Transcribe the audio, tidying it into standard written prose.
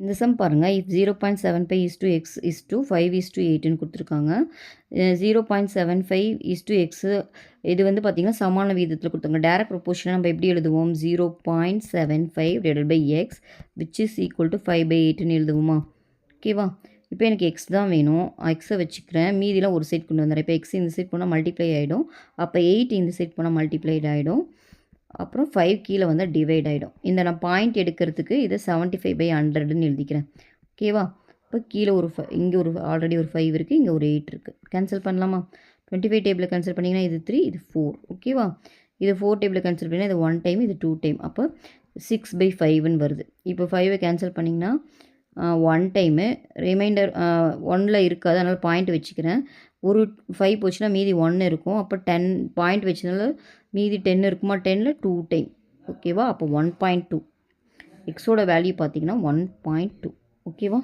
இந்த சம் பாருங்கள், if 0.75 is to x is to 5 is to 8ன்னு கொடுத்துருக்காங்க. 0.75 இஸ் டு எக்ஸு இது வந்து பார்த்திங்கன்னா சமான வீதத்தில் கொடுத்தாங்க. டேரக்ட் ப்ரொபோர்ஷனை நம்ம எப்படி எழுதுவோம்? 0.75 divided by x which is equal to 5/8ன்னு எழுதுவோமா? ஓகேவா? இப்போ எனக்கு எக்ஸ் தான் வேணும். எக்ஸை வச்சுக்கிறேன், மீதிலாம் ஒரு சைட் கொண்டு வந்துடுறேன். இப்போ எக்ஸ் இந்த சைட் போனால் மல்டிப்ளை ஆகிடும். அப்போ 8 இந்த சைட் போனால் மல்டிப்ளைட் ஆகிடும். அப்புறம் 5 கீழே வந்து டிவைட் ஆகிடும். இந்த நான் பாயிண்ட் எடுக்கிறதுக்கு இதை 75/100ன்னு எழுதிக்கிறேன். ஓகேவா? இப்போ கீழே ஒரு இங்கே ஒரு ஆல்ரெடி ஒரு 5 இருக்குது, இங்கே ஒரு 8 இருக்குது. கேன்சல் பண்ணலாமா? 25 டேபிளில் கேன்சல் பண்ணிங்கன்னா இது 3, இது 4. ஓகேவா? இது 4 டேபிளில் கேன்சல் பண்ணிங்கன்னா இது 1 டைம், இது 2 டைம். அப்போ 6/5ன்னு வருது. இப்போ 5ஐ கேன்சல் பண்ணிங்கன்னா 1 டைமு, ரிமைண்டர் 1ல் இருக்காது, அதனால் பாயிண்ட் வச்சுக்கிறேன். ஒரு 5 போச்சுன்னா மீதி 1 இருக்கும். அப்போ 10 பாயிண்ட் வச்சதுனால மீதி 10 இருக்குமா? 10ல் 2 டைம். ஓகேவா? அப்போ 1.2 எக்ஸோட வேல்யூ பார்த்திங்கன்னா 1.2. ஓகேவா?